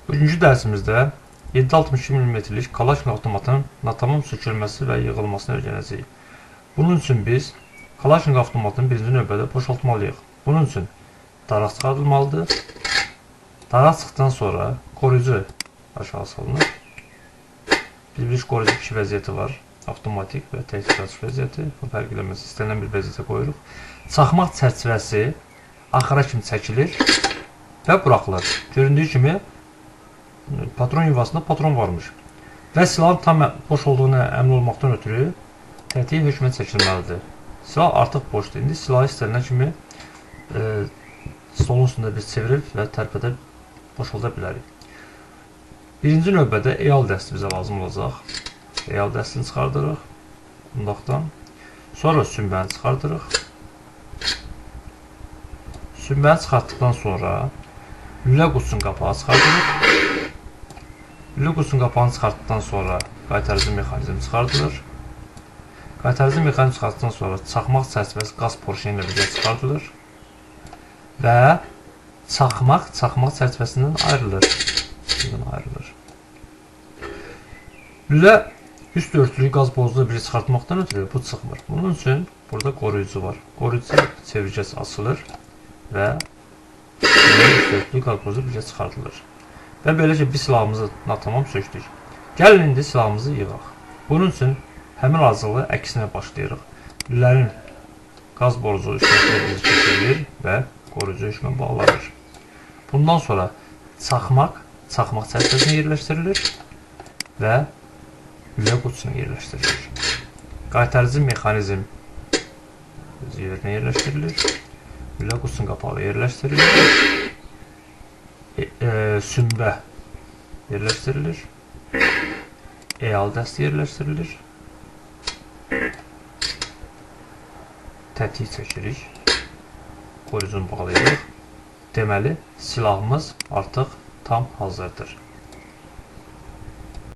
Bugünkü dərsimizdə 7.62 mm-lik Kalaşnikov avtomatının natamam sökülməsi və yığılmasını öyrənəcəyik. Bunun üçün biz Kalaşnikov avtomatını birinci növbədə boşaltmalıyıq. Bunun üçün daraq çıxarılmalıdır. Daraq çıxdıqdan sonra qoruyucu aşağı salınır. Bir qoruyucu iki vəziyyəti var. Avtomatik və təkrar açıq vəziyyəti. Bu fərq eləməsi istənilən bir vəziyyətə qoyuruq. Çaxmaq çərçivəsi axıra kimi çəkilir və buraxılır. Göründüyü kimi patron yuvasında patron varmış və silahın tam boş olduğuna əmin olmaqdan ötürü tətii hökmə çəkilməlidir. Silah artıq boşdur. İndi silahı istənilən kimi stolun üstündə biz çevirib və tərpədə boşalda bilərik. Birinci növbədə eal dəsti bizə lazım olacaq. Eal dəstini çıxardırıq bundaqdan. Sonra sümbəni çıxardırıq. Sümbəni çıxartdıqdan sonra lülə qutusunun qapağı çıxardırıq. Lülə qutusunun qapağını çıxartdıqdan sonra qaytarıcı mexanizm çıxardılır. Qaytarıcı mexanizm çıxartdıqdan sonra çaxmaq çərçivəsi qaz porşeni ilə birgə çıxardılır və çaxmaq çərçivəsindən ayrılır. Lülə üst örtülü qaz borucuğu birgə çıxartmaqdan ötürü bu çıxmır. Bunun üçün burada qoruyucu var. Qoruyucu çevirgəsi açılır və üst örtülü qaz borucuğu birgə çıxartılır. Və beləcə bir silahımızı natamam söktük. Gəlin indi silahımızı yığaq. Bunun üçün həmin hazırlığı əksinə başlayırıq. Lülənin qaz borucuğu üstünə keçirilir və qoruyucu hökmə bağlanır. Bundan sonra çaxmaq çərçivəsinə yerləşdirilir və lülə qutusuna yerləşdirilir. Qaytarıcı mexanizm yerinə yerləşdirilir. Lülə qutusunun qapağı yerləşdirilir. Sümbə yerləşdirilir. Eal dəsti yerləşdirilir. Tətik çəkirik. Qoruyucunu bağlayırıq. Deməli, silahımız artıq tam hazırdır.